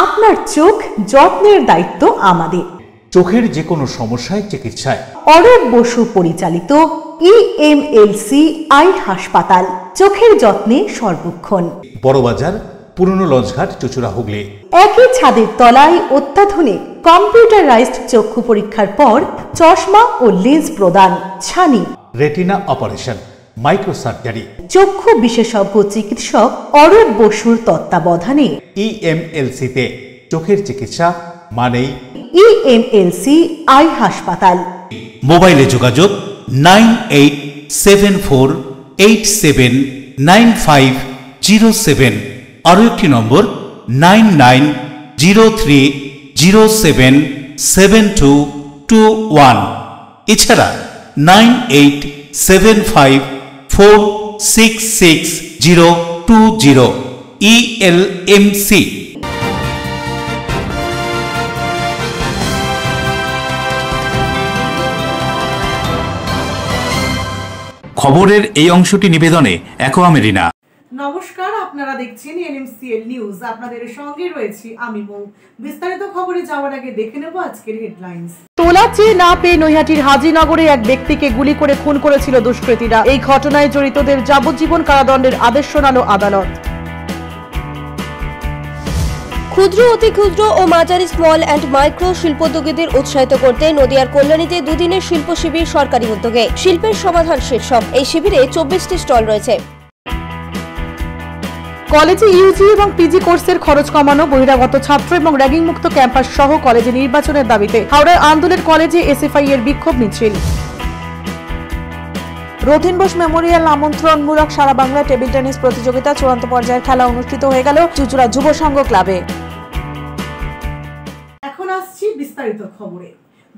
আপনার চোখ যত্নের দায়িত্ব আমাদের। চোখের যে কোনো সমস্যায় চিকিৎসায় অরূপ বসু পরিচালিত EMLC আই হাসপাতাল, চোখের যত্নে সর্বক্ষণ। বড়বাজার, পুরনো লঞ্চঘাট, চুচুড়া, হুগলি। একই ছাদের তলায় অত্যাধুনিক কম্পিউটারাইজড চক্ষু পরীক্ষার পর চশমা ও লেন্স প্রদান, ছানি, রেটিনা অপারেশন, মাইক্রোসার্জারি। চক্ষু বিশেষজ্ঞ চিকিৎসক অরূপ বসুর তত্ত্বাবধানে EMLC-তে চোখের চিকিৎসা মানেই EMLC আই হাসপাতাল। মোবাইলে যোগাযোগ 9874879507, আরও একটি নম্বর 9903077221, এছাড়া 9875466020 ELMC। খবরের এই অংশটি নিবেদনে অ্যাকোয়া মেরিনা। নমস্কার, আপনারা দেখছেন NMCL নিউজ। আপনাদের সঙ্গে রয়েছি আমি মৌ। বিস্তারিত খবরে যাওয়ার আগে দেখে নেব আজকের হেডলাইন্স। তোলা চেয়ে না পেয়ে নৈহাটির হাজিনগরে এক ব্যক্তিকে গুলি করে খুন করেছিল দুষ্কৃতীরা। এই ঘটনায় জড়িতদের যাবজ্জীবন কারাদণ্ডের আদেশ শোনালো আদালত। ক্ষুদ্র, অতি ক্ষুদ্র ও মাঝারি স্মল অ্যান্ড মাইক্রো শিল্পোদ্যোগীদের উৎসাহিত করতে নদিয়ার কল্যাণীতে দুদিনের শিল্প শিবির সরকারি উদ্যোগে। শিল্পের সমাধান শীর্ষক এই শিবিরে 24টি স্টল রয়েছে। কলেজে ইউজি এবং পিজি কোর্সের খরচ কমানো, বহিরাগত ছাত্র এবং র্যাগিং মুক্ত ক্যাম্পাস সহ কলেজে নির্বাচনের দাবিতে হাওড়ার আন্দোলন কলেজে SFI এর বিক্ষোভ মিছিল। রথীন বোস মেমোরিয়াল আমন্ত্রণমূলক সারা বাংলা টেবিল টেনিস প্রতিযোগিতা চূড়ান্ত পর্যায়ের খেলা অনুষ্ঠিত হয়ে গেল চুচুড়া যুব সংঘ ক্লাবে। এখন আসছি বিস্তারিত খবরে।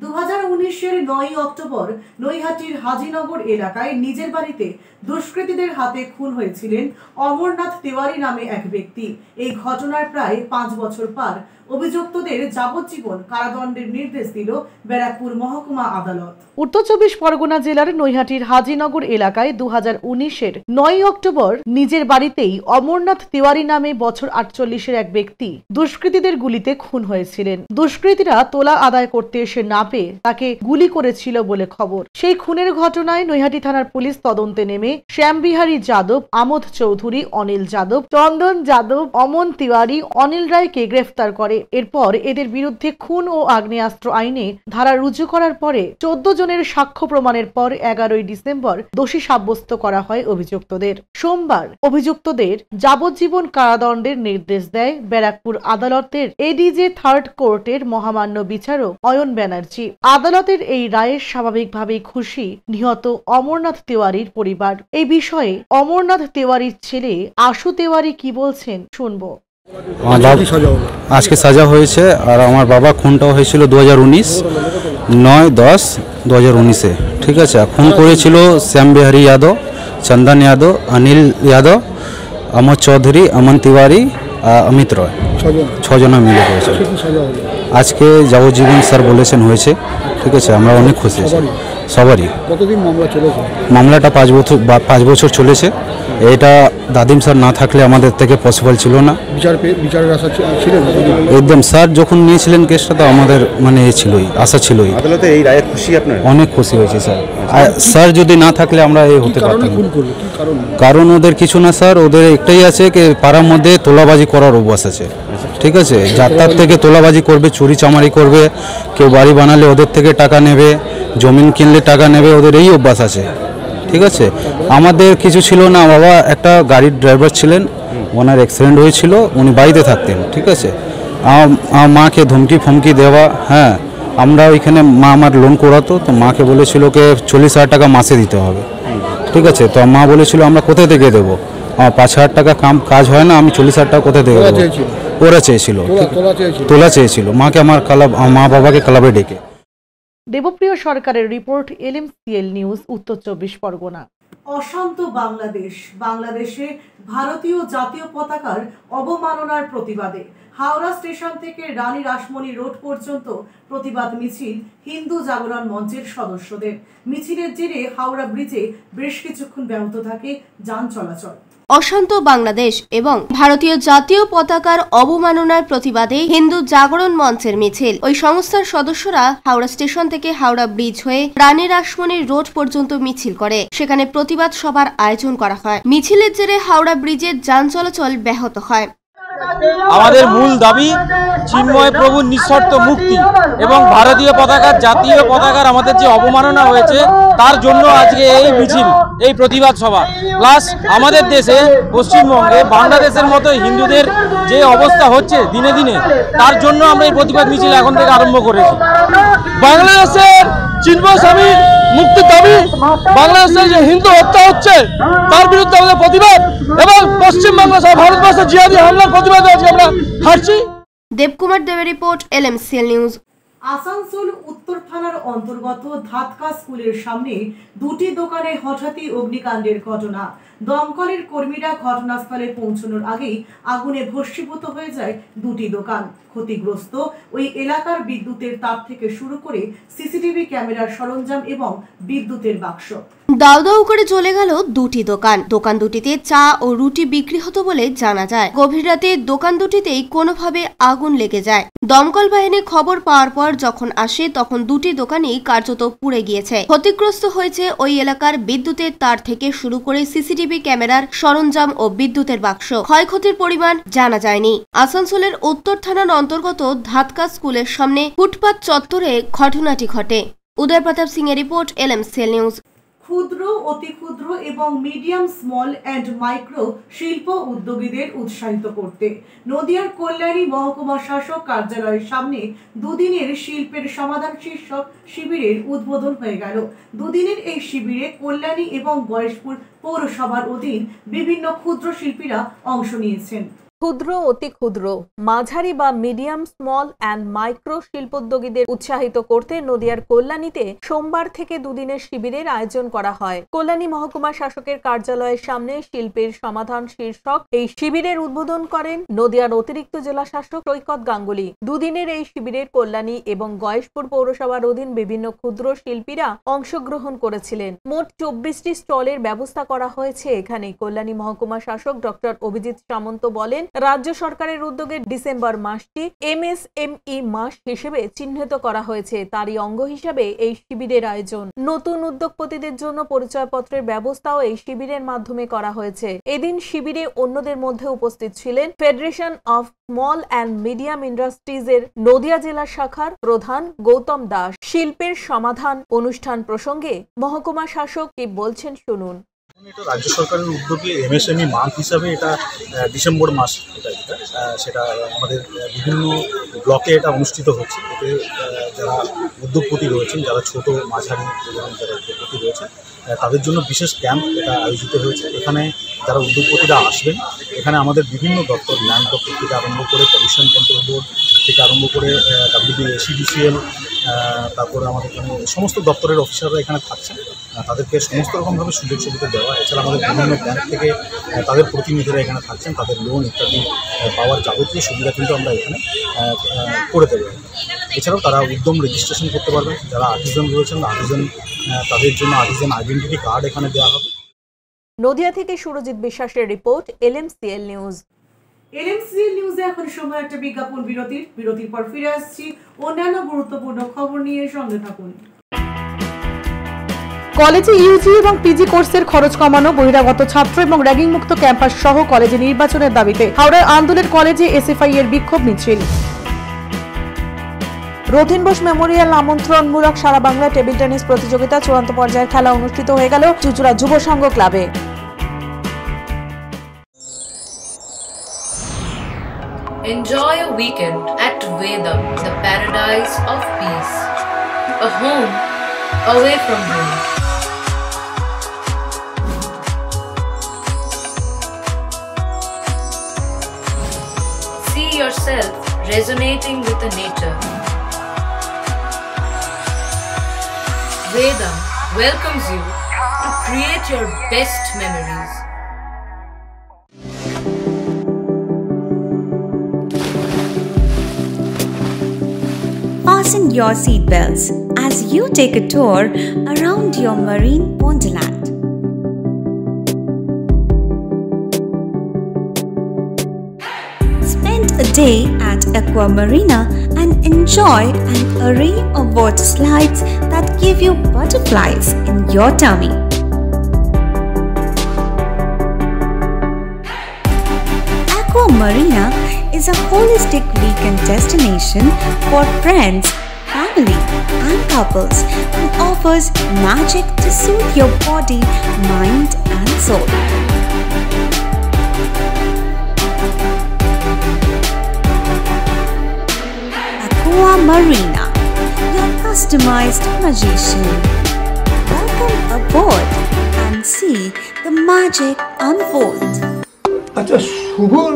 2019-এর 9 অক্টোবর নৈহাটির হাজিনগর এলাকায় নিজের বাড়িতে দুষ্কৃতীদের হাতে খুন হয়েছিলেন অমরনাথ তিওয়ারি নামে এক ব্যক্তি। এই ঘটনার প্রায় 5 বছর পর অভিযুক্তদের যাবজ্জীবন কারাদণ্ডের নির্দেশ দিল ব্যারাকপুর মহকুমা আদালত। উত্তর 24 পরগনা জেলার নৈহাটির হাজিনগর এলাকায় 2019-এর 9 অক্টোবর নিজের বাড়িতেই অমরনাথ তিওয়ারি নামে বছর 48-এর এক ব্যক্তি দুষ্কৃতীদের গুলিতে খুন হয়েছিলেন। দুষ্কৃতীরা তোলা আদায় করতে এসে না পেয়ে তাকে গুলি করেছিল বলে খবর। সেই খুনের ঘটনায় নৈহাটি থানার পুলিশ তদন্তে নেমে শ্যামবিহারী যাদব, আমোদ চৌধুরী, অনিল যাদব, চন্দন যাদব, অমন তিওয়ারি, অনিল রায়কে গ্রেফতার করে। এরপর এদের বিরুদ্ধে খুন ও আগ্নেয়াস্ত্র আইনে ধারা রুজু করার পরে 14 জনের সাক্ষ্য প্রমাণের পর 11ই ডিসেম্বর দোষী সাব্যস্ত করা হয় অভিযুক্তদের। সোমবার অভিযুক্তদের যাবজ্জীবন কারাদণ্ডের নির্দেশ দেয় ব্যারাকপুর আদালতের ADJ থার্ড কোর্টের মহামান্য বিচারক অয়ন ব্যানার্জি। আদালতের এই রায়ে স্বাভাবিকভাবেই খুশি নিহত অমরনাথ তিওয়ারির পরিবার। এই বিষয়ে অমরনাথ তিওয়ারির ছেলে আশু তিওয়ারি কি বলছেন শুনবো। আজকে সাজা হয়েছে আর আমার বাবা খুনটাও হয়েছিল 2019 9/10/2019-এ। ঠিক আছে, খুন করেছিল শ্যামবিহারী যাদব, চন্দন যাদব, অনিল যাদব, আমোদ চৌধুরী, অমন তিওয়ারি, অমিত রয়, 6 জনা মিলে হয়েছে। আজকে যাবজ্জীবন স্যার বলেছেন হয়েছে। ঠিক আছে, আমরা অনেক খুশি আছি সবারই। কতদিন মামলা চলেছে? মামলাটা 5 বছর চলেছে। এটা দাদিম স্যার না থাকলে আমাদের থেকে পসিবল ছিল না। বিচারের আশা ছিল একদম। স্যার যখন নিয়েছিলেন কেসটা তো আমাদের মানে ছিলই, আশা ছিলই। আদালতে এই রায়ে খুশি আপনারা? অনেক খুশি হয়েছে স্যার। স্যার যদি না থাকলে আমরা এই হতে পারতাম না। কারণ ওদের কিছু না স্যার, ওদের একটাই আছে যে পাড়ার মধ্যে তোলাবাজি করার অভ্যাস আছে। ঠিক আছে, যাত্রার থেকে তোলাবাজি করবে, চুরি চামারি করবে, কেউ বাড়ি বানালে ওদের থেকে টাকা নেবে, জমিন কিনলে টাকা নেবে, ওদের এই অভ্যাস আছে। ঠিক আছে, আমাদের কিছু ছিল না। বাবা একটা গাড়ির ড্রাইভার ছিলেন, ওনার অ্যাক্সিডেন্ট হয়েছিল, উনি বাড়িতে থাকতেন। ঠিক আছে, মাকে ধমকি ফমকি দেওয়া। হ্যাঁ, আমরা ওইখানে মা আমার লোন করাতো, তো মাকে বলেছিল কে 40,000 টাকা মাসে দিতে হবে। ঠিক আছে, তো মা বলেছিল আমরা কোথা থেকে দেবো, 5,000 টাকা কাজ হয় না, আমি 40,000 টাকা কোথা থেকে দেবো। ওরা চেয়েছিল, তোলা চেয়েছিল মাকে, আমার মা বাবাকে ক্লাবে ডেকে। দেবপ্রিয় সরকারের রিপোর্ট, LMCL নিউজ, উত্তর 24 পরগনা। অশান্ত বাংলাদেশে ভারতীয় জাতীয় পতাকার অবমাননার প্রতিবাদে হাওড়া স্টেশন থেকে রানী রাসমণি রোড পর্যন্ত প্রতিবাদ মিছিল হিন্দু জাগরণ মঞ্চের সদস্যদের। মিছিলের জেরে হাওড়া ব্রিজে বেশ কিছুক্ষণ ব্যাহত থাকে যান চলাচল। অশান্ত বাংলাদেশ এবং ভারতীয় জাতীয় পতাকার অবমাননার প্রতিবাদে হিন্দু জাগরণ মঞ্চের মিছিল। ওই সংস্থার সদস্যরা হাওড়া স্টেশন থেকে হাওড়া ব্রিজ হয়ে রানী রাসমণি রোড পর্যন্ত মিছিল করে। সেখানে প্রতিবাদ সভার আয়োজন করা হয়। মিছিলের জেরে হাওড়া ব্রিজের যান চলাচল ব্যাহত হয়। আমাদের মূল দাবি চিন্ময় প্রভুর নিঃশর্ত মুক্তি এবং ভারতীয় পতাকার, জাতীয় পতাকার আমাদের যে অবমাননা হয়েছে তার জন্য আজকে এই মিছিল, এই প্রতিবাদ সভা। প্লাস আমাদের দেশে পশ্চিমবঙ্গে বাংলাদেশের মতো হিন্দুদের যে অবস্থা হচ্ছে দিনে দিনে, তার জন্য আমরা এই প্রতিবাদ মিছিল এখন থেকে আরম্ভ করেছি। বাংলাদেশের চিন্ময় স্বামীর মুক্তির দাবি, বাংলাদেশের যে হিন্দু হত্যা হচ্ছে তার বিরুদ্ধে আমাদের প্রতিবাদ এবং পশ্চিমবঙ্গ সহ ভারতবর্ষের জিহাদি হামলার প্রতিবাদে আজকে আমরা হাঁটছি। দেবকুমার দেবের রিপোর্ট, LMCL নিউজ। আসানসোল উত্তর থানার অন্তর্গত ধাতকা স্কুলের সামনে দুটি দোকানে হঠাৎই অগ্নিকাণ্ডের ঘটনা। দমকলের কর্মীরা ঘটনাস্থলে পৌঁছানোর আগেই আগুনে ভস্মীভূত হয়ে যায় দুটি দোকান। ক্ষতিগ্রস্ত ওই এলাকার বিদ্যুতের তার থেকে শুরু করে সিসিটিভি ক্যামেরার সরঞ্জাম এবং বিদ্যুতের বাক্স। দাউ দাউ করে জ্বলে গেল দুটি দোকান। দোকান দুটিতে চা ও রুটি বিক্রি হতো বলে জানা যায়। গভীর রাতে দোকান দুটিতেই কোনোভাবে আগুন লেগে যায়। দমকল বাহিনী খবর পাওয়ার পর যখন আসে তখন দুটি দোকানই কার্যত পুড়ে গিয়েছে। ক্ষতিগ্রস্ত হয়েছে ওই এলাকার বিদ্যুতের তার থেকে শুরু করে সিসিটিভি ক্যামেরার সরঞ্জাম ও বিদ্যুতের বাক্স। ক্ষয়ক্ষতির পরিমাণ জানা যায়নি। আসানসোলের উত্তর থানার অন্তর্গত ধাতকা স্কুলের সামনে ফুটপাত চত্বরে ঘটনাটি ঘটে। উদয় প্রতাপ সিং এর রিপোর্ট, LMCL নিউজ। ক্ষুদ্র, অতি ক্ষুদ্র এবং মিডিয়াম, স্মল অ্যান্ড মাইক্রো শিল্প উদ্যোগীদের উৎসাহিত করতে নদিয়ার কল্যাণী মহকুমা শাসক কার্যালয়ের সামনে দুদিনের শিল্পের সমাধান শীর্ষক শিবিরের উদ্বোধন হয়ে গেল। দুদিনের এই শিবিরে কল্যাণী এবং গয়েশপুর পৌরসভার অধীন বিভিন্ন ক্ষুদ্র শিল্পীরা অংশ নিয়েছেন। ক্ষুদ্র, অতি ক্ষুদ্র, মাঝারি বা মিডিয়াম, স্মল অ্যান্ড মাইক্রো শিল্পোদ্যোগীদের উৎসাহিত করতে নদিয়ার কল্যাণীতে সোমবার থেকে দুদিনের শিবিরের আয়োজন করা হয়। কল্যাণী মহকুমা শাসকের কার্যালয়ের সামনে শিল্পের সমাধান শীর্ষক এই শিবিরের উদ্বোধন করেন নদিয়ার অতিরিক্ত জেলা শাসক সৈকত গাঙ্গুলি। দুদিনের এই শিবিরের কল্যাণী এবং গয়েশপুর পৌরসভার অধীন বিভিন্ন ক্ষুদ্র শিল্পীরা অংশগ্রহণ করেছিলেন। মোট 24টি স্টলের ব্যবস্থা করা হয়েছে এখানে। কল্যাণী মহকুমা শাসক ডক্টর অভিজিৎ সামন্ত বলেন, রাজ্য সরকারের উদ্যোগে ডিসেম্বর মাসটি MSME মাস হিসেবে চিহ্নিত করা হয়েছে। তারই অঙ্গ হিসেবে এই শিবিরের আয়োজন। নতুন উদ্যোগপতিদের জন্য পরিচয়পত্রের ব্যবস্থাও এই শিবিরের মাধ্যমে করা হয়েছে। এদিন শিবিরে অন্যদের মধ্যে উপস্থিত ছিলেন federation of small and medium industries এর নদিয়া জেলা শাখার প্রধান গৌতম দাস। শিল্পের সমাধান অনুষ্ঠান প্রসঙ্গে মহকুমা শাসক কি বলছেন শুনুন। এটা রাজ্য সরকারের উদ্যোগে MSME মান্থ হিসাবে এটা ডিসেম্বর মাস সেটা আমাদের বিভিন্ন ব্লকে এটা অনুষ্ঠিত হচ্ছে। এতে যারা উদ্যোগপতি রয়েছেন, যারা ছোট মাঝারি এবং যারা উদ্যোগপতি রয়েছে তাদের জন্য বিশেষ ক্যাম্প এটা আয়োজিত হয়েছে। এখানে যারা উদ্যোগপতিরা আসবেন, এখানে আমাদের বিভিন্ন দপ্তর, ল্যান্ড দপ্তর থেকে আরম্ভ করে পলিউশন কন্ট্রোল বোর্ড থেকে আরম্ভ করে WBSCDCL, তারপরে আমাদের এখানে সমস্ত দপ্তরের অফিসাররা এখানে থাকছেন। তাদেরকে সমস্ত রকমভাবে সুযোগ সুবিধা দেওয়া। এছাড়া আমাদের বিভিন্ন ব্যাংক থেকে তাদের প্রতিনিধিরা এখানে থাকছেন। তাদের লোন ইত্যাদি পাওয়ার যাবতীয় সুবিধা কিন্তু আমরা এখানে করে দেবো। এছাড়াও তারা উদ্যম রেজিস্ট্রেশন করতে পারবেন। যারা আর্টিজান রয়েছেন, তাদের জন্য আর্টিজান আইডেন্টিটি কার্ড এখানে দেওয়া হবে। নদিয়া থেকে সুরজিৎ বিশ্বাসের রিপোর্ট, LMCL নিউজ। LMCL নিউজে এখন সময় একটা বিজ্ঞাপন বিরতির পর ফিরে আসছি অন্যান্য গুরুত্বপূর্ণ খবর নিয়ে। সঙ্গে থাকুন। কলেজে ইউজি এবং পিজি কোর্সের খরচ কমানো, বহিরাগত ছাত্র এবং র্যাগিং মুক্ত ক্যাম্পাস সহ কলেজে নির্বাচনের দাবিতে হাওড়ার আন্দোলন কলেজে SFI এর বিক্ষোভ মিছিল। রথীন বোস মেমোরিয়াল আমন্ত্রণমূলক সারা বাংলা টেবিল টেনিস প্রতিযোগিতা চূড়ান্ত পর্যায়ের খেলা অনুষ্ঠিত হয়ে গেল চুঁচুড়া যুব সংঘ ক্লাবে। Enjoy a weekend at Vedam, the paradise of peace. A home away from home. See yourself resonating with the nature. Vedam welcomes you to create your best memories. Fasten your seatbelts as you take a tour around your marine wonderland. day at Aqua Marina and enjoy an array of water slides that give you butterflies in your tummy. Aqua Marina is a holistic weekend destination for friends, family and couples and offers magic to soothe your body, mind and soul. Aqua Marina, your customized magician. Welcome aboard and see the magic unfold. আচ্ছা, শুভর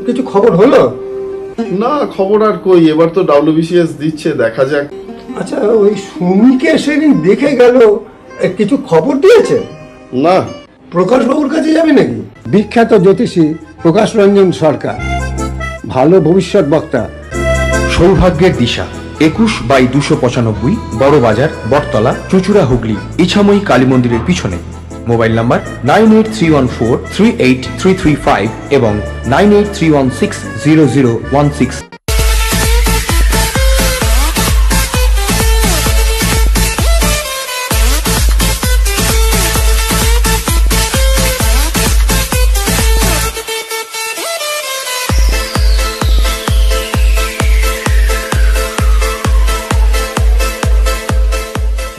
কিছু খবর হলো? না, খবর আর কই, এবার তো WBCS দিচ্ছে, দেখা যাক। আচ্ছা, ওই সুমিকে সেদিন দেখে গেল, কিছু খবর দিয়েছে? না। প্রকাশ বাবুর কাছে যাবে নাকি? বিখ্যাত জ্যোতিষী প্রকাশ রঞ্জন সরকার, ভালো ভবিষ্যৎ বক্তা। সৌভাগ্যের দিশা 21/295 বড় বাজার, বটতলা, চুচুড়া, হুগলি, ইছাময়ী কালী মন্দিরের পিছনে। মোবাইল নাম্বার 9831438335 এবং 9831600016।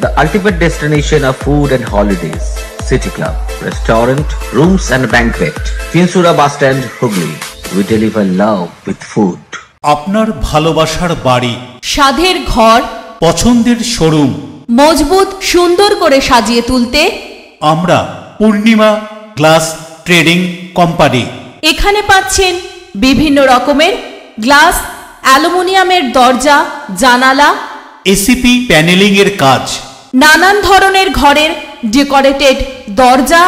The ultimate destination of food and holidays. City Club, restaurant, rooms and banquet. Finsura Bus Stand, Hugli. We deliver love with food. আপনার ভালোবাসার বাড়ি, স্বাদের ঘর, পছন্দের শোরুম মজবুত সুন্দর করে সাজিয়ে তুলতে আমরা পূর্ণিমা গ্লাস ট্রেডিং কোম্পানি। এখানে পাচ্ছেন বিভিন্ন রকমের গ্লাস, অ্যালুমিনিয়ামের দরজা, জানালা, এসিপি প্যানেলিং এর কাজ, নানান ধরনের ঘরের ডেকোরেটেড দরজা,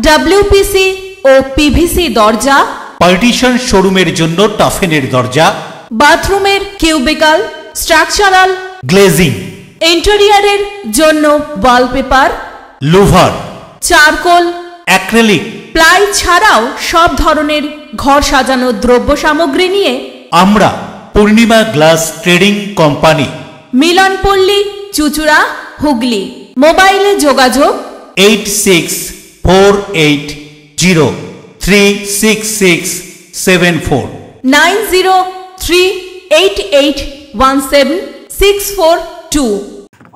ডব্লিউপিসি ও পিভিসি দরজা, পার্টিশন শোরুমের জন্য টাফেনের দরজা, বাথরুমের কিউবিকাল, স্ট্রাকচারাল গ্লেজিং, ইন্টেরিয়রের জন্য wallpaper, louver, charcoal, acrylic, ply ছাড়াও সব ধরনের ঘর সাজানোর দ্রব্য সামগ্রী নিয়ে আমরা Purnima glass trading company, Milanpalli, Chuchura, Hooghly. মোবাইলে যোগাযোগ 8648036674 9038817642।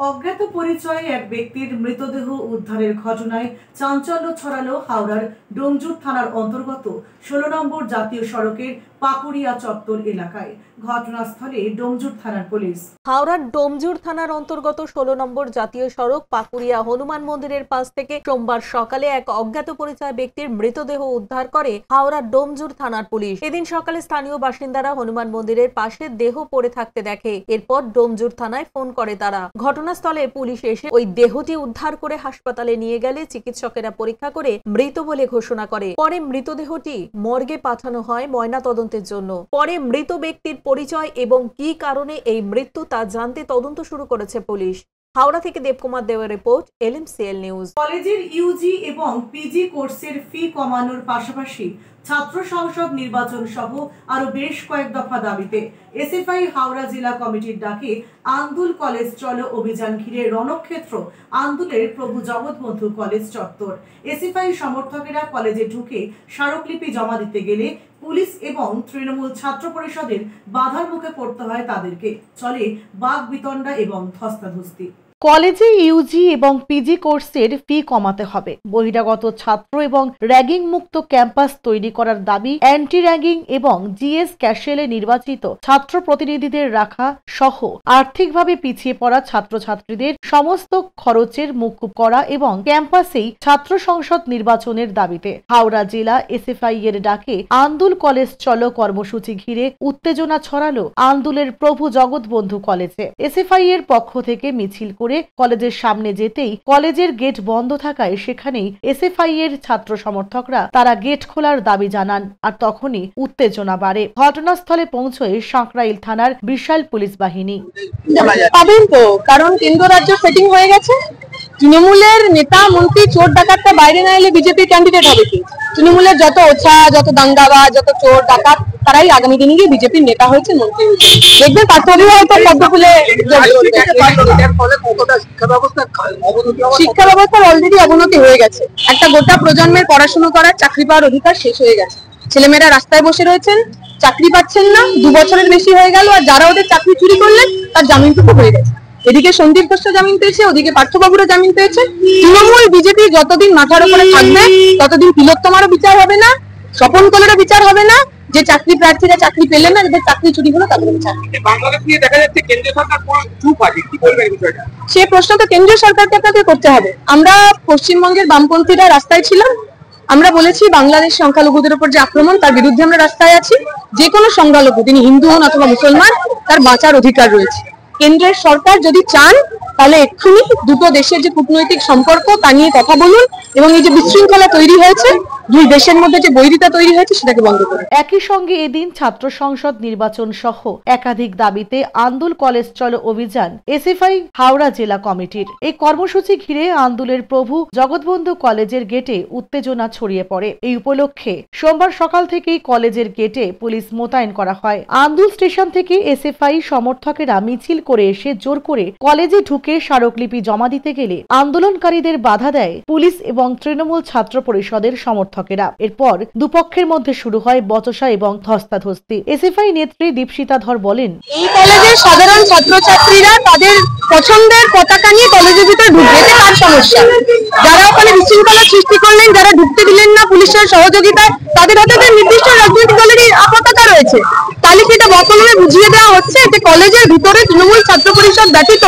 অজ্ঞাত পরিচয়ে এক ব্যক্তির মৃতদেহ উদ্ধারের ঘটনায় চাঞ্চল্য ছড়ালো হাওড়ার ডোমজুর থানার অন্তর্গত 16 নম্বর জাতীয় সড়কের পাকুড়িয়া চত্বর এলাকায়। ঘটনাস্থলে ডোমজুর থানার পুলিশ। হাওড়ার ডোমজুর থানার অন্তর্গত 16 নম্বর জাতীয় সড়ক পাকুড়িয়া হনুমান মন্দিরের পাশ থেকে সোমবার সকালে এক অজ্ঞাত পরিচয় ব্যক্তির মৃতদেহ উদ্ধার করে হাওড়ার ডোমজুর থানার পুলিশ। এদিন সকালে স্থানীয় বাসিন্দারা হনুমান মন্দিরের পাশে দেহ পড়ে থাকতে দেখে। এরপর ডোমজুর থানায় ফোন করে তারা। ঘটনাস্থলে পুলিশ এসে ওই দেহটি উদ্ধার করে হাসপাতালে নিয়ে গেলে চিকিৎসকেরা পরীক্ষা করে মৃত বলে ঘোষণা করে। পরে মৃতদেহটি মর্গে পাঠানো হয় ময়নাতদন্তের জন্য। পরে মৃত ব্যক্তির পরিচয় এবং কি কারণে এই মৃত্যু তা জানতে তদন্ত শুরু করেছে পুলিশ। হাওড়া থেকে দেবকুমার দেওয়ার রিপোর্ট, LMCL নিউজ। কলেজের ইউজি এবং পিজি কোর্সের ফি কমানোর পাশাপাশি ছাত্র সংসদ নির্বাচন সহ আরো বেশ কয়েক দফা দাবিতে এসএফআই হাওড়া জেলা কমিটির ডাকে আন্দুল কলেজ চলো অভিযান ঘিরে রণক্ষেত্র আন্দুলের প্রভু জগৎবন্ধু কলেজ চত্বর। এসএফআই সমর্থকেরা কলেজে ঢুকে স্মারকলিপি জমা দিতে গেলে পুলিশ এবং তৃণমূল ছাত্র পরিষদের বাধার মুখে পড়তে হয় তাদেরকে। চলে বাক বিতণ্ডা এবং ধস্তাধস্তি। কলেজে ইউজি এবং পিজি কোর্সের ফি কমাতে হবে, বহিরাগত ছাত্র এবং র্যাগিং মুক্ত ক্যাম্পাস তৈরি করার দাবি, অ্যান্টি র্যাগিং এবং জিএস ক্যাশেলে নির্বাচিত ছাত্র প্রতিনিধিদের রাখা সহ আর্থিকভাবে পিছিয়ে পড়া ছাত্রছাত্রীদের সমস্ত খরচের মুকুব করা এবং ক্যাম্পাসেই ছাত্র সংসদ নির্বাচনের দাবিতে হাওড়া জেলা এসএফআই এর ডাকে আন্দুল কলেজ চলো কর্মসূচি ঘিরে উত্তেজনা ছড়ালো আন্দুলের প্রভু জগৎবন্ধু কলেজে। এসএফআই এর পক্ষ থেকে মিছিল করে কলেজের সামনে যেতেই কলেজের গেট বন্ধ থাকায় সেখানেই এসএফআই এর ছাত্র সমর্থকরা তারা গেট খোলার দাবি জানান। আর তখনই উত্তেজনা বাড়ে। ঘটনাস্থলে পৌঁছয় সাঁকরাইল থানার বিশাল পুলিশ বাহিনী। পাবেন তো, কারণ কেন্দ্র রাজ্য সেটিং হয়ে গেছে, তৃণমূলের নেতা মন্ত্রী চোর ডাকাতটা বাইরে না এলে বিজেপির ক্যান্ডিডেট হবে কি? তৃণমূলের যত ওছা, যত দাঙ্গাবাজ, যত চোর ডাকাত, তারাই আগামী দিনে গিয়ে বিজেপির নেতা হয়েছে, মন্ত্রী হয়েছে। দেখবেন পার্থবী হয়তো পদ্মফুলে শিক্ষা ব্যবস্থার অলরেডি অবনতি হয়ে গেছে। একটা গোটা প্রজন্মের পড়াশোনা করার, চাকরি পাওয়ার অধিকার শেষ হয়ে গেছে। ছেলেমেয়েরা রাস্তায় বসে রয়েছেন, চাকরি পাচ্ছেন না, 2 বছরের বেশি হয়ে গেল। আর যারা ওদের চাকরি চুরি করলেন তার জামিনটুকু হয়ে গেছে। এদিকে সন্দীপ ঘোষ জামিন পেয়েছে, ওদিকে পার্থবাবুরা জামিন পেয়েছে। তৃণমূল বিজেপি যতদিন মাথার উপরে থাকবে ততদিন তিলোত্তমারও বিচার হবে না, স্বপন কোলেরও বিচার হবে না। যে চাকরি প্রার্থীরা চাকরি পেলেন না, যাদের চাকরি চুরি হলো তাদের বিচার। বাংলাদেশ নিয়ে দেখা যাচ্ছে কেন্দ্রীয় সরকার চুপ আছে, কি বলবেন এই বিষয়টা? সেই প্রশ্ন তো কেন্দ্রীয় সরকারকে আপনাকে করতে হবে। আমরা পশ্চিমবঙ্গের বামপন্থীরা রাস্তায় ছিলাম, আমরা বলেছি বাংলাদেশ সংখ্যালঘুদের উপর যে আক্রমণ, তার বিরুদ্ধে আমরা রাস্তায় আছি। যে কোনো সংখ্যালঘু, তিনি হিন্দু হন অথবা মুসলমান, তার বাঁচার অধিকার রয়েছে। কেন্দ্রের সরকার যদি চান তাহলে এক্ষুনি দুটো দেশের যে কূটনৈতিক সম্পর্ক তা নিয়ে কথা বলুন, এবং এই যে বিশৃঙ্খলা তৈরি হয়েছে, 2 দেশের মধ্যে যে বৈরিতা তৈরি হয়েছে, সেটাকে বন্ধ করুন। একই সঙ্গে এদিন ছাত্র সংসদ নির্বাচন সহ একাধিক দাবিতে আন্দোল কলেজ চলো অভিযান এসএফআই হাওড়া জেলা কমিটির। এই কর্মসূচি ঘিরে আন্দোলের প্রভু জগৎবন্ধু কলেজের গেটে উত্তেজনা ছড়িয়ে পড়ে। এই উপলক্ষে সোমবার সকাল থেকেই কলেজের গেটে পুলিশ মোতায়েন করা হয়। আন্দোল স্টেশন থেকে এসএফআই সমর্থকেরা মিছিল করে এসে জোর করে কলেজে ঢুকে স্মারকলিপি জমা দিতে গেলে আন্দোলনকারীদের বাধা দেয় পুলিশ এবং তৃণমূল ছাত্র পরিষদের সমর্থকেরা। এরপর দুপক্ষের মধ্যে শুরু হয় বচসা এবং ধস্তাধস্তি। এসএফআই নেত্রী দীপশিতা ধর বলেন, এই কলেজের সাধারণ ছাত্রছাত্রীরা তাদের পছন্দের পতাকা নিয়ে কলেজের ভিতরে ঢুকবে, এটা কার সমস্যা? যারা ওখানে বিশৃঙ্খলা সৃষ্টি করলেন, যারা ঢুকতে দিলেন না পুলিশের সহযোগিতায়, তাদের হাতে নির্দিষ্ট রাজনৈতিক দলেরই পতাকা রয়েছে। তালিকাটা বকলমে বুঝিয়ে দেওয়া হচ্ছে যে কলেজের ভিতরে তৃণমূল ছাত্র পরিষদ ব্যতীত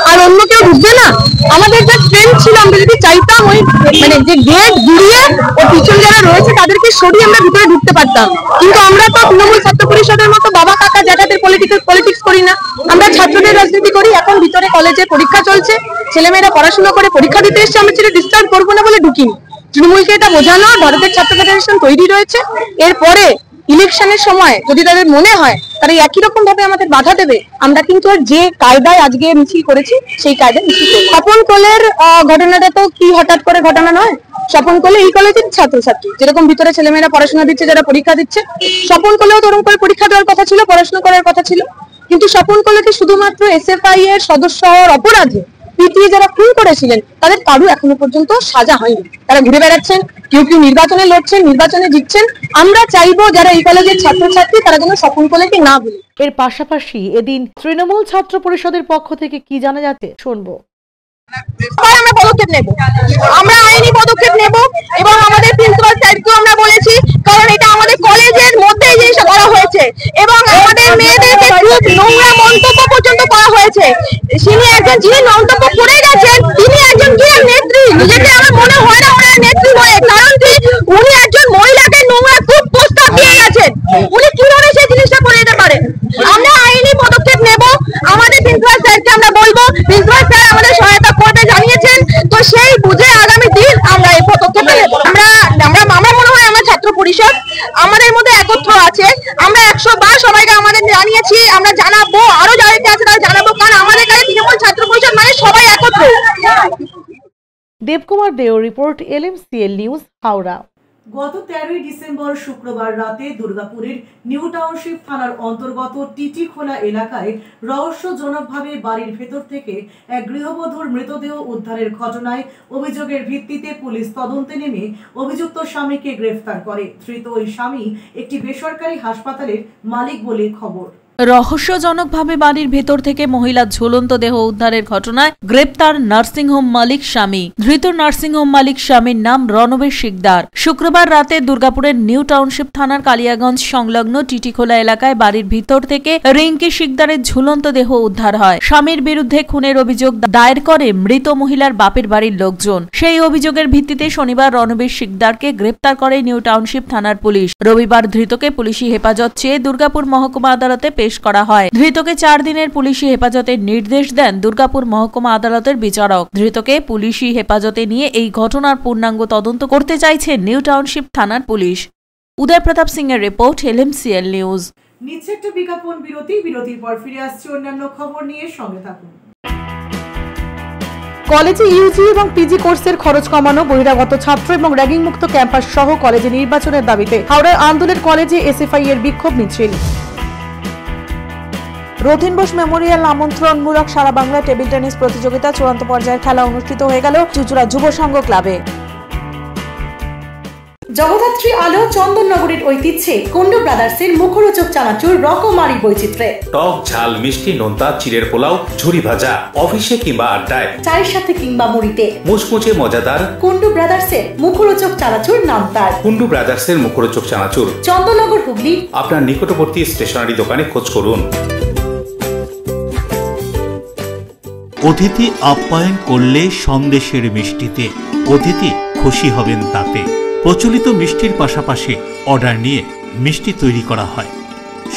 আর অন্য কেউ ঢুকবে না। আমাদের যে ট্রেন ছিল, আমরা যদি চাইতাম ওই মানে যে গেট ঘুরিয়ে ও পিছন যারা রয়েছে তাদেরকে সরিয়ে আমরা ভিতরে ঢুকতে পারতাম, কিন্তু আমরা তো তৃণমূল ছাত্র পরিষদের মতো বাবা কাকা জ্যাঠাদের পলিটিক্স করি না, আমরা ছাত্রদের রাজনীতি করি। এখন ভিতরে কলেজে পরীক্ষা চলছে, ছেলেমেয়েরা পড়াশোনা করে পরীক্ষা দিতে এসছে, আমরা সেটা ডিস্টার্ব করবো না বলে ঢুকিনি। তৃণমূলকে এটা বোঝানো, ভারতের ছাত্র ফেডারেশন তৈরি রয়েছে। এরপরে ইলেকশনের সময় যদি তাদের মনে হয় তারা একই রকম ভাবে আমাদের বাধা দেবে, আমরা কিন্তু আর যে কায়দায় আজকে মিছিল করেছি সেই কায়দায় মিছিল করব। স্বপন কোলের ঘটনাটা তো কি হঠাৎ করে ঘটনা নয়। স্বপন কোলে এই কলেজের ছাত্রছাত্রী, যেরকম ভিতরে ছেলেমেয়েরা পড়াশোনা দিচ্ছে, যারা পরীক্ষা দিচ্ছে, স্বপন কোলেও তো ওরকম করে পরীক্ষা দেওয়ার কথা ছিল, পড়াশোনা করার কথা ছিল। কিন্তু স্বপন কোলেকে শুধুমাত্র এসএফআই এর সদস্য হওয়ার অপরাধে পিটিয়ে যারা খুন করেছিলেন তাদের কারো এখনো পর্যন্ত সাজা হয়নি। তারা ঘুরে বেড়াচ্ছেন, কেউ কেউ নির্বাচনে লড়ছেন, নির্বাচনে জিতছেন। আমরা চাইবো যারা এই কলেজের ছাত্রছাত্রী তারা যেন স্বপন কোলেকে না ভুলে। এর পাশাপাশি এদিন তৃণমূল ছাত্র পরিষদের পক্ষ থেকে কি জানা যাচ্ছে শুনবো। আমরা পদক্ষেপ নেব, আমরা আইনি পদক্ষেপ নেব, এবং আমাদের প্রিন্সিপাল স্যারকেও আমরা বলেছি, কারণ এটা আমাদের কলেজের মধ্যে জিনিসটা করা হয়েছে এবং আমাদের মেয়েদেরকে খুব নোংরা মন্তব্য পর্যন্ত করা হয়েছে। যিনি মন্তব্য করে গেছেন তিনি একজন নেত্রী, নিজেকে আমার মনে হয় না ওনার নেত্রী বলে, কারণ কি উনি একজন মহিলাকে নোংরা খুব প্রস্তাব দিয়ে গেছেন। উনি কিভাবে সেই জিনিসটা করে যেতে পারেন? আমরা আইনি পদক্ষেপ নেব, আমাদের প্রিন্সিপাল স্যারকে আমরা বলবো, প্রিন্সিপাল স্যার আমাদের সহায়তা করবে জানিয়েছেন, তো সেই বুঝে আগামী দিন আমরা এই পদক্ষেপ নেব। আমার মনে হয় আমরা ছাত্র পরিষদ আমাদের মধ্যে একত্র আছে, আমরা 100 বার সবাইকে আমাদের জানিয়েছি, আমরা জানাবো, আরো যাদেরকে আছে তারা জানাবো, কারণ আমাদের কাছে তৃণমূল ছাত্র পরিষদ মানে সবাই একত্র। দেবকুমার দেও রিপোর্ট, LMCL নিউজ, হাওড়া। গত 13 ডিসেম্বর শুক্রবার রাতে দুর্গাপুরের নিউ টাউনশিপ থানার অন্তর্গত টিটিখোলা এলাকায় রহস্যজনকভাবে বাড়ির ভেতর থেকে এক গৃহবধূর মৃতদেহ উদ্ধারের ঘটনায় অভিযোগের ভিত্তিতে পুলিশ তদন্তে নেমে অভিযুক্ত স্বামীকে গ্রেফতার করে। ধৃত ওই স্বামী একটি বেসরকারি হাসপাতালের মালিক বলে খবর। রহস্যজনকভাবে বাড়ির ভেতর থেকে মহিলার ঝুলন্ত দেহ উদ্ধারের ঘটনায় গ্রেপ্তার নার্সিংহোম মালিক স্বামী। ধৃত নার্সিংহোম মালিক স্বামীর নাম রণবীর শিকদার। শুক্রবার রাতে দুর্গাপুরের নিউ টাউনশিপ থানার কালিয়াগঞ্জ সংলগ্ন টিটিখোলা এলাকায় বাড়ির ভিতর থেকে রিঙ্কি শিকদারের ঝুলন্ত দেহ উদ্ধার হয়। স্বামীর বিরুদ্ধে খুনের অভিযোগ দায়ের করে মৃত মহিলার বাপের বাড়ির লোকজন। সেই অভিযোগের ভিত্তিতে শনিবার রণবীর শিকদারকে গ্রেপ্তার করে নিউ টাউনশিপ থানার পুলিশ। রবিবার ধৃতকে পুলিশি হেফাজত চেয়ে দুর্গাপুর মহকুমা আদালতে পেশ করা হয়। ধৃতকে 4 দিনের পুলিশি হেফাজতের নির্দেশ দেন দুর্গাপুর মহকুমা আদালতের বিচারক। ধৃতকে পুলিশি হেফাজতে নিয়ে এই ঘটনার পূর্ণাঙ্গ তদন্ত করতে চাইছে নিউ টাউনশিপ থানার পুলিশ। উদয় প্রতাপ সিং এর রিপোর্ট, LMCL নিউজ। নিচ্ছে একটা বিজ্ঞাপন বিরতির পর ফিরে আসছে অন্যান্য খবর নিয়ে, সঙ্গে থাকুন। কলেজে ইউজি এবং পিজি কোর্সের খরচ কমানো, বহিরাগত ছাত্র এবং র্যাগিং মুক্ত ক্যাম্পাস সহ কলেজে নির্বাচনের দাবিতে হাওড়ার আন্দোলন কলেজে এসএফআই এর বিক্ষোভ মিছিল। রথীন বোস মেমোরিয়াল আমন্ত্রণমূলক সারা বাংলা টেবিল টেনিস প্রতিযোগিতা চূড়ান্ত পর্যায়ের খেলা অনুষ্ঠিত হয়ে গেল চুঁচুড়া যুব সংঘ ক্লাবে। জগদ্ধাত্রী আলো চন্দননগরের ঐতিহ্যে কুন্ডু ব্রাদার্সের মুখরোচক চানাচুর রকমারি বৈচিত্র্যে, টক ঝাল মিষ্টি নোনতা চিড়ের পোলাও ঝুরি ভাজা, অফিসে কিংবা আড্ডায় চায়ের সাথে কিংবা মুড়িতে মুচমুচে মজাদার কুন্ডু ব্রাদার্সের মুখরোচক চানাচুর নাম তার। কুন্ডু ব্রাদার্সের মুখরোচক চানাচুর চন্দননগর হুগলি আপনার নিকটবর্তী স্টেশনারি দোকানে খোঁজ করুন। অতিথি আপ্যায়ন করলে সন্দেশের মিষ্টিতে অতিথি খুশি হবেন তাতে। প্রচলিত মিষ্টির পাশাপাশি অর্ডার নিয়ে মিষ্টি তৈরি করা হয়।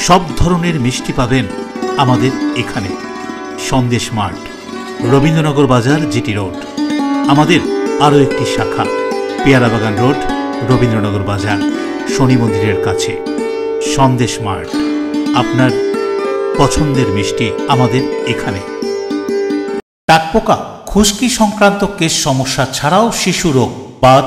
সব ধরনের মিষ্টি পাবেন আমাদের এখানে। সন্দেশ মার্ট, রবীন্দ্রনগর বাজার, জিটি রোড। আমাদের আরও একটি শাখা পেয়ারাবাগান রোড, রবীন্দ্রনগর বাজার, শনি মন্দিরের কাছে। সন্দেশ মার্ট, আপনার পছন্দের মিষ্টি আমাদের এখানে। টাকপোকা, খুশকি সংক্রান্ত কেশ সমস্যা ছাড়াও শিশু রোগ, বাত,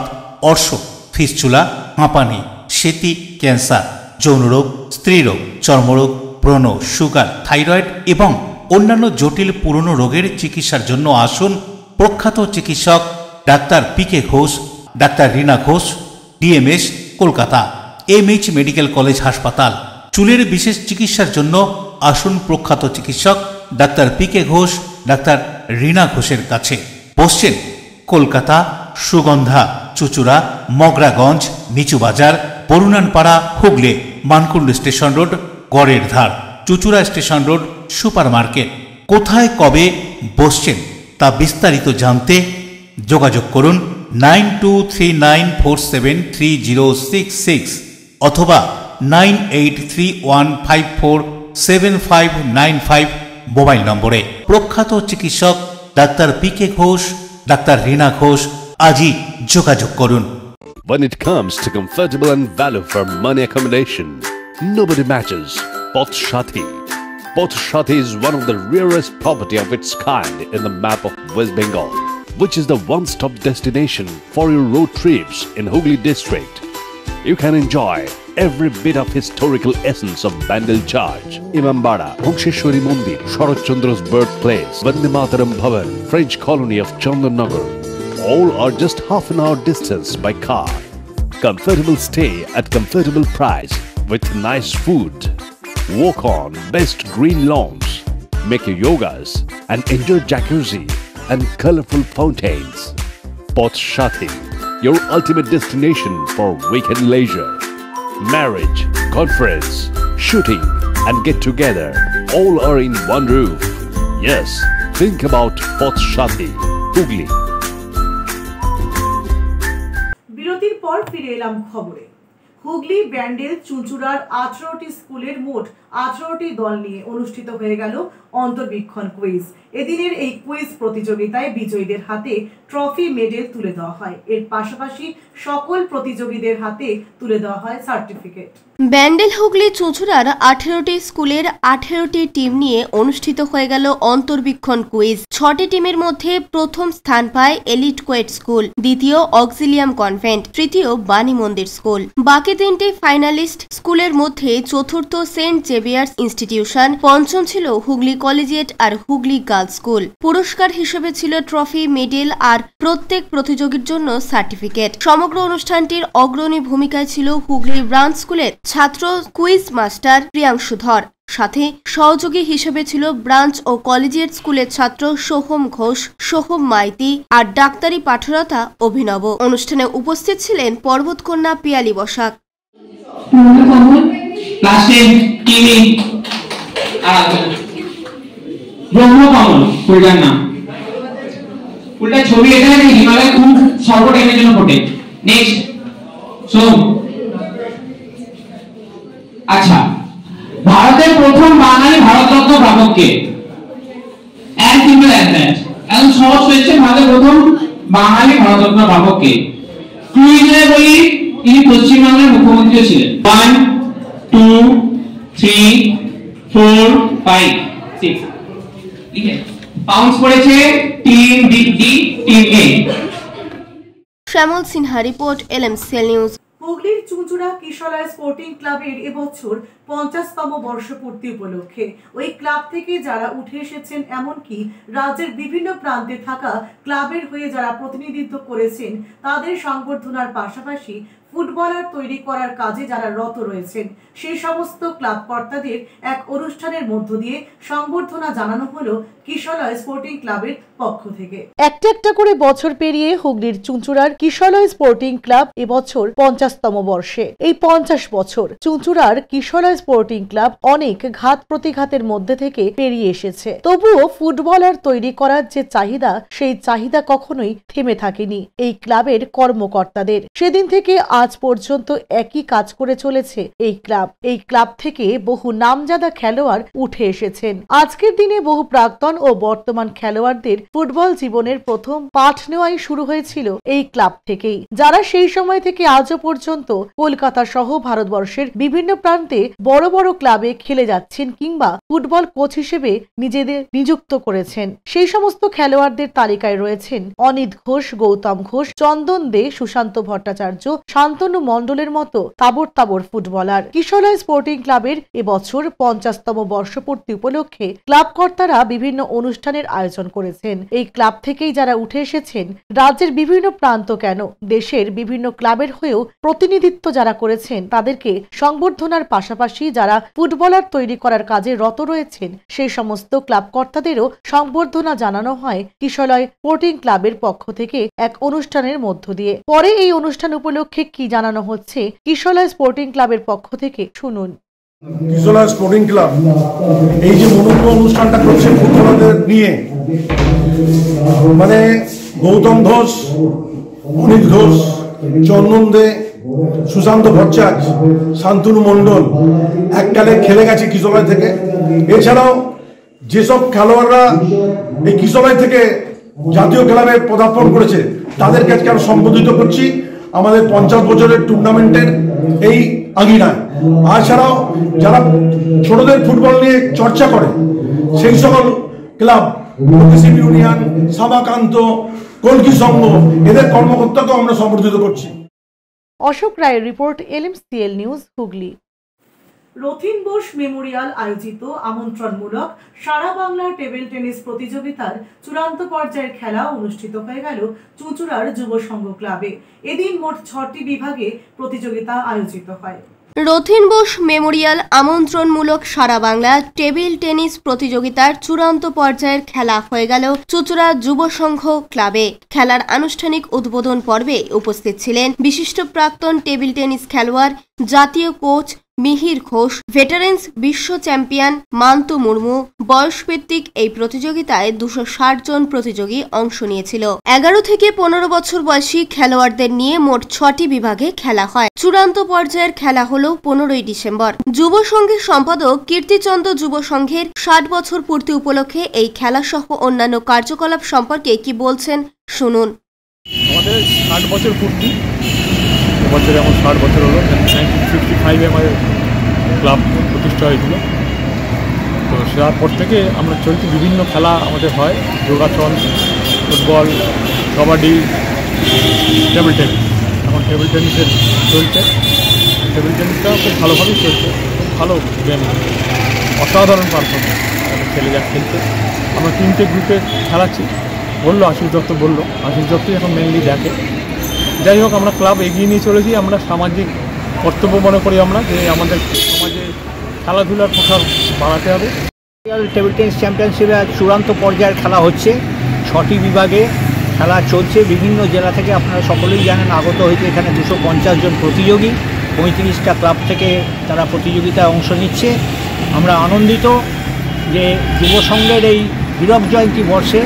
অর্শ, ফিস্চুলা, হাঁপানি, সেতি, ক্যান্সার, যৌন রোগ, স্ত্রী রোগ, চর্মরোগ, ব্রণ, সুগার, থাইরয়েড এবং অন্যান্য জটিল পুরনো রোগের চিকিৎসার জন্য আসুন প্রখ্যাত চিকিৎসক doctor PK Ghosh, doctor Rina Ghosh, DMS, Kolkata, MH medical college হাসপাতাল। চুলের বিশেষ চিকিৎসার জন্য আসুন প্রখ্যাত চিকিৎসক doctor PK Ghosh, doctor Rina ঘোষের কাছে। বসছেন কলকাতা, সুগন্ধা, চুচুড়া, মগরাগঞ্জ, নিচু বাজার, বরুণানপাড়া, হুগলি, মানকুণ্ড স্টেশন রোড, গড়ের ধার, Chuchura station road, super market. কোথায় কবে বসছেন তা বিস্তারিত জানতে যোগাযোগ করুন 9239473066 অথবা 9831547595 মোবাইল নম্বরে। প্রখ্যাত চিকিৎসক doctor PK Ghosh, doctor Rina Ghosh, আজই যোগাযোগ করুন। When it comes to comfortable and value for money accommodation, nobody matches Pothshati. Pothshati is one of the rarest property of its kind in the map of West Bengal, which is the one-stop destination for your road trips in Hooghly district. You can enjoy every bit of historical essence of Bandel Church, Imambara, Bhongsheshwari Mandir, Sharat Chandra's birthplace, Vande Mataram Bhavan, French colony of Chandanagar. All are just half an hour distance by car. Comfortable stay at comfortable price with nice food. Walk on best green lawns, make your yogas and enjoy jacuzzi and colorful fountains. Pothshati, your ultimate destination for weekend leisure. Marriage, conference, shooting and get together all are in one roof. Yes, think about Pothshati, Hooghly. বিরতির পর ফিরে এলাম খবরে। হুগলি, ব্যান্ডেল, চুঁচুড়ার 18টি স্কুলের মোট 18টি দল নিয়ে অনুষ্ঠিত হয়ে গেল অন্তর্বীক্ষণ কুইজ। এদিনের এই কুইজ প্রতিযোগিতায় বিজয়ীদের হাতে ট্রফি, মেডেল তুলে দেওয়া হয়। এর পাশাপাশি সকল প্রতিযোগীদের হাতে তুলে দেওয়া হয় সার্টিফিকেট। ব্যান্ডেল, হুগলি, চুঁচুড়ার 18টি স্কুলের 18টি টিম নিয়ে অনুষ্ঠিত হয়ে গেল অন্তর্বীক্ষণ কুইজ। 6টি টিমের মধ্যে প্রথম স্থান পায় এলিট কোয়েট স্কুল, দ্বিতীয় অক্সিলিয়াম কনভেন্ট, তৃতীয় বাণী মন্দির স্কুল। বাকি 3টি ফাইনালিস্ট স্কুলের মধ্যে চতুর্থ সেন্ট জেভিয়ার্স ইনস্টিটিউশন, পঞ্চম ছিল হুগলি কলেজিয়েট আর হুগলি গার্লস স্কুল। পুরস্কার হিসেবে ছিল ট্রফি, মেডেল আর প্রত্যেক প্রতিযোগীর জন্য সার্টিফিকেট। সমগ্র অনুষ্ঠানটির অগ্রণী ভূমিকায় ছিল হুগলি ব্রাঞ্চ স্কুলের ছাত্র কুইজ মাস্টার প্রিয়াংশু ধর। সাথে সহযোগী হিসেবে ছিল ব্রাঞ্চ ও কলেজিয়েট স্কুলের ছাত্র সোহম ঘোষ, সোহম মাইতি আর ডাক্তারি পাঠরতা অভিনব। অনুষ্ঠানে উপস্থিত ছিলেন পর্বতকন্যা পিয়ালি বসাক। ব্রহ্মকমল ফুলটার নাম। ফুলটার ছবি এখানে হিমালয় খুব স্বল্প টাইমের জন্য ফোটে। নেক্সট সোম। আচ্ছা, ভারতের প্রথম বাঙালি ভারতরত্ন প্রাপক কে? As simple as that. এখন সহজ হয়েছে, ভারতের প্রথম বাঙালি ভারতরত্ন প্রাপক কে? ক্লুইজে বলি তিনি পশ্চিমবঙ্গের মুখ্যমন্ত্রী ছিলেন। 1 2 3 4 5 6 লিখে পাউন্স পড়েছে টিম ডি টিম এ। শ্যামল সিনহা রিপোর্ট, LMCL নিউজ। হুগলির চুঁচুড়া কিশলয় স্পোর্টিং ক্লাবের এবছর 50তম বর্ষপূর্তি উপলক্ষে ওই ক্লাব থেকে যারা উঠে এসেছেন, এমনকি রাজ্যের বিভিন্ন প্রান্তে থাকা ক্লাবের হয়ে যারা প্রতিনিধিত্ব করেছেন, তাদের সংবর্ধনার পাশাপাশি ফুটবলার তৈরি করার কাজে যারা রত রয়েছেন, সেই সমস্ত ক্লাব কর্তাদের এক অনুষ্ঠানের মধ্য দিয়ে সংবর্ধনা জানানো হলো কিশলয় স্পোর্টিং ক্লাবের পক্ষ থেকে। একটা একটা করে বছর পেরিয়ে হুগলির চুঁচুড়ার কিশলয় স্পোর্টিং ক্লাব এবছর 50তম বর্ষে। এই 50 বছর চুঁচুড়ার কিশলয় স্পোর্টিং ক্লাব অনেক ঘাত প্রতিঘাতের মধ্যে থেকে পেরিয়ে এসেছে। তবুও ফুটবলার তৈরি করার যে চাহিদা, সেই চাহিদা কখনোই থেমে থাকেনি এই ক্লাবের কর্মকর্তাদের। সেদিন থেকে আজ পর্যন্ত একই কাজ করে চলেছে এই ক্লাব। এই ক্লাব থেকে বহু নামজাদা খেলোয়াড় উঠে এসেছেন। আজকের দিনে বহু প্রাক্তন ও বর্তমান খেলোয়াড়দের ফুটবল জীবনের প্রথম পাঠ নেওয়াই শুরু হয়েছিল এই ক্লাব থেকেই, যারা সেই সময় থেকে আজও পর্যন্ত কলকাতা সহ ভারতবর্ষের বিভিন্ন প্রান্তে বড় বড় ক্লাবে খেলে যাচ্ছেন কিংবা ফুটবল কোচ হিসেবে নিজেদের নিযুক্ত করেছেন। সেই সমস্ত খেলোয়াড়দের তালিকায় রয়েছেন অনিত ঘোষ, গৌতম ঘোষ, চন্দন দে, সুশান্ত ভট্টাচার্য, শান্তনু মণ্ডলের মতো তাবর তাবর ফুটবলার। কিশলয় স্পোর্টিং ক্লাবের এবছর 50তম বর্ষপূর্তি উপলক্ষে ক্লাব কর্তারা বিভিন্ন অনুষ্ঠানের আয়োজন করেছেন। এই ক্লাব থেকেই যারা উঠে এসেছেন, রাজ্যের বিভিন্ন প্রান্ত কেন দেশের বিভিন্ন ক্লাবের হয়েও প্রতিনিধিত্ব যারা করেছেন, তাদেরকে সংবর্ধনার পাশাপাশি যারা ফুটবলার তৈরি করার কাজে রত রয়েছেন, সেই সমস্ত ক্লাব কর্তাদেরও সংবর্ধনা জানানো হয় কিশলয় স্পোর্টিং ক্লাবের পক্ষ থেকে এক অনুষ্ঠানের মধ্য দিয়ে। পরে এই অনুষ্ঠান উপলক্ষে কি জানানো হচ্ছে কিশলয় স্পোর্টিং ক্লাবের পক্ষ থেকে শুনুন। কিশলয় স্পোর্টিং ক্লাব এই যে মনোজ্ঞ অনুষ্ঠানটা করছে ফুটবলারদের নিয়ে, মানে গৌতম ঘোষ, অনিত ঘোষ, চন্দন দে, সুশান্ত ভট্টাচার্য, শান্তনু মণ্ডল এককালে খেলে গেছে কিশলয় থেকে। এছাড়াও যেসব খেলোয়াড়রা এই কিশলয় থেকে জাতীয় ক্লাবে পদার্পণ করেছে, তাদেরকে আজকে আমরা সম্বোধিত করছি আমাদের 50 বছরের টুর্নামেন্টের এই আঙিনায়। আর ছাড়াও যারা ছোটদের ফুটবল নিয়ে চর্চা করে, সেই সকল ক্লাব, প্রতিশিপ ইউনিয়ন, সামাকান্ত, কলকি সংঘ, এদের কর্মকর্তাকেও আমরা সম্বোধিত করছি। অশোক রায়ের report, LMCL news, Hooghly. Rathin Bose Memorial আয়োজিত আমন্ত্রণমূলক সারা বাংলা টেবিল টেনিস প্রতিযোগিতার চূড়ান্ত পর্যায়ের খেলা অনুষ্ঠিত হয়ে গেল চুঁচুড়ার যুব সংঘ ক্লাবে। এদিন মোট 6টি বিভাগে প্রতিযোগিতা আয়োজিত হয়। রথিন বোস মেমোরিয়াল আমন্ত্রণমূলক সারা বাংলা টেবিল টেনিস প্রতিযোগিতার চূড়ান্ত পর্যায়ের খেলা হয়ে গেল চুঁচুড়া যুব সংঘ ক্লাবে। খেলার আনুষ্ঠানিক উদ্বোধন পর্বে উপস্থিত ছিলেন বিশিষ্ট প্রাক্তন টেবিল টেনিস খেলোয়াড়, জাতীয় কোচ মিহির ঘোষ, ভেটারেন্স বিশ্ব চ্যাম্পিয়ন মান্তু মুর্মু। বয়সভিত্তিক এই প্রতিযোগিতায় 260 জন প্রতিযোগী অংশ নিয়েছিল। 11 থেকে 15 বছর বয়সী খেলোয়াড়দের নিয়ে মোট 6টি বিভাগে খেলা হয়। চূড়ান্ত পর্যায়ের খেলা হল 15ই ডিসেম্বর। যুব সংঘের সম্পাদক কীর্তিচন্দ্র যুব সংঘের 60 বছর পূর্তি উপলক্ষে এই খেলা সহ অন্যান্য কার্যকলাপ সম্পর্কে কি বলছেন শুনুন। আমাদের 60 বছর পূর্তি, বছরে এমন 60 বছর হলো। 1955-এ আমাদের ক্লাব প্রতিষ্ঠা হয়েছিল। তো তারপর থেকে আমরা চলছি, বিভিন্ন খেলা আমাদের হয়, যোগাসন, ফুটবল, কবাডি, টেবিল টেনিস। এখন টেবিল টেনিসের চলছে, টেবিল টেনিসটাও খুব ভালোভাবেই চলছে, খুব ভালো গেম, অসাধারণ পারফরমেন্স ছেলেরা খেলছে। আমরা 3টে গ্রুপে খেলাচ্ছি, বললো আশিস দত্ত, বললো আশিস দত্তই এখন মেনলি দেখে। যাই হোক, আমরা ক্লাব এগিয়ে নিয়ে চলেছি। আমরা সামাজিক কর্তব্য মনে করি আমরা যে আমাদের সমাজে খেলাধুলার প্রসার বাড়াতে হবে। টেবিল টেনিস চ্যাম্পিয়নশিপে চূড়ান্ত পর্যায়ের খেলা হচ্ছে, 6টি বিভাগে খেলা চলছে। বিভিন্ন জেলা থেকে আপনারা সকলেই জানেন আগত হয়েছে এখানে 250 জন প্রতিযোগী, 35টা ক্লাব থেকে তারা প্রতিযোগিতায় অংশ নিচ্ছে। আমরা আনন্দিত যে যুব সংঘের এই হীরক জয়ন্তী বর্ষে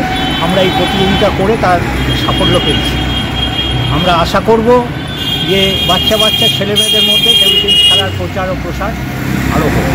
আমরা এই প্রতিযোগিতা করে তার সাফল্য পেয়েছি। আমরা আশা করব যে বাচ্চা ছেলেমেয়েদের মধ্যে টেবিল টেনিস খেলার প্রচার ও প্রসার আরও হবে।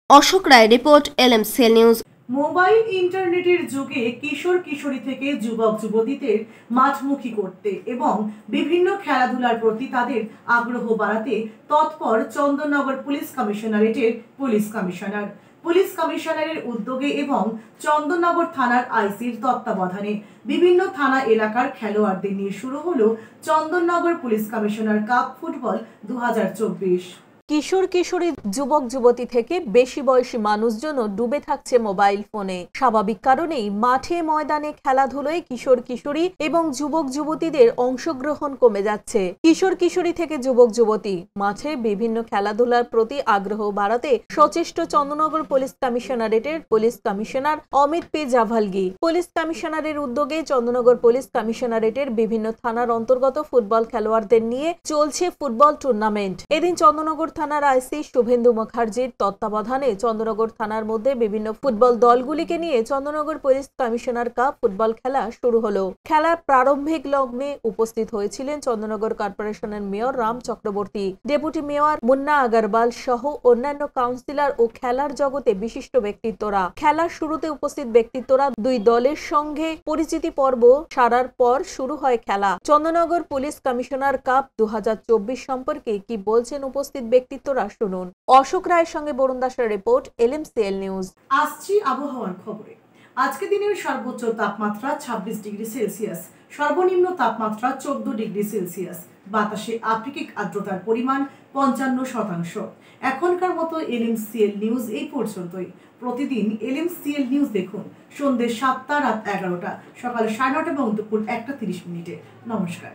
অশোক রায় রিপোর্ট, LMCL নিউজ। মোবাইল ইন্টারনেটের যুগে কিশোর কিশোরী থেকে যুবক যুবতীদের মাঠমুখী করতে এবং বিভিন্ন খেলাধুলার প্রতি তাদের আগ্রহ বাড়াতে তৎপর চন্দননগর পুলিশ কমিশনারেটের পুলিশ কমিশনার। পুলিশ কমিশনারের উদ্যোগে এবং চন্দননগর থানার আইসির তত্ত্বাবধানে বিভিন্ন থানা এলাকার খেলোয়াড়দের নিয়ে শুরু হলো Chandannagar police commissioner cup football 2024। কিশোর কিশোরী যুবক যুবতী থেকে বেশি বয়সী মানুষজন ডুবে থাকছে মোবাইল ফোনে। স্বাভাবিক কারণেই মাঠে ময়দানে খেলাধুলোয় কিশোর কিশোরী এবং যুবক যুবতীদের অংশগ্রহণ কমে যাচ্ছে। কিশোর কিশোরী থেকে যুবক যুবতী মাঠে বিভিন্ন খেলাধুলার প্রতি আগ্রহ বাড়াতে সচেষ্ট চন্দননগর পুলিশ কমিশনারেটের police commissioner Amit P Javalgi. Police কমিশনারের উদ্যোগে চন্দননগর পুলিশ কমিশনারেটের বিভিন্ন থানার অন্তর্গত ফুটবল খেলোয়াড়দের নিয়ে চলছে ফুটবল টুর্নামেন্ট। এদিন চন্দননগর থানার আইসি শুভেন্দু মুখার্জির তত্ত্বাবধানে চন্দননগর থানার মধ্যে বিভিন্ন ফুটবল দলগুলিকে নিয়ে Chandannagar police commissioner cup football খেলা শুরু হলো। খেলার প্রারম্ভিক লগ্নে উপস্থিত হয়েছিলেন চন্দননগর কর্পোরেশনের mayor Ram Chakraborty, deputy mayor Munna Agarwal সহ অন্যান্য কাউন্সিলর ও খেলার জগতে বিশিষ্ট ব্যক্তিত্বরা। খেলার শুরুতে উপস্থিত ব্যক্তিত্বরা দুই দলের সঙ্গে পরিচিতি পর্ব সারার পর শুরু হয় খেলা। চন্দননগর পুলিশ কমিশনার কাপ 2024 সম্পর্কে কি বলছেন উপস্থিত ব্যক্তিত্বরা শুনুন। অশোক রায়ের সঙ্গে বরুণ দাসের রিপোর্ট, LMCL নিউজ। আসছি আবহাওয়ার খবরে। আজকে দিনের সর্বোচ্চ তাপমাত্রা 26 ডিগ্রি সেলসিয়াস, সর্বনিম্ন তাপমাত্রা 14 ডিগ্রি সেলসিয়াস। বাতাসে আপেক্ষিক আর্দ্রতার পরিমাণ 55%। এখনকার মতো LMCL নিউজ এই পর্যন্তই। প্রতিদিন LMCL নিউজ দেখুন সন্ধ্যে 7টা, রাত 11টা, সকাল 9:30 এবং দুপুর 1:30। নমস্কার।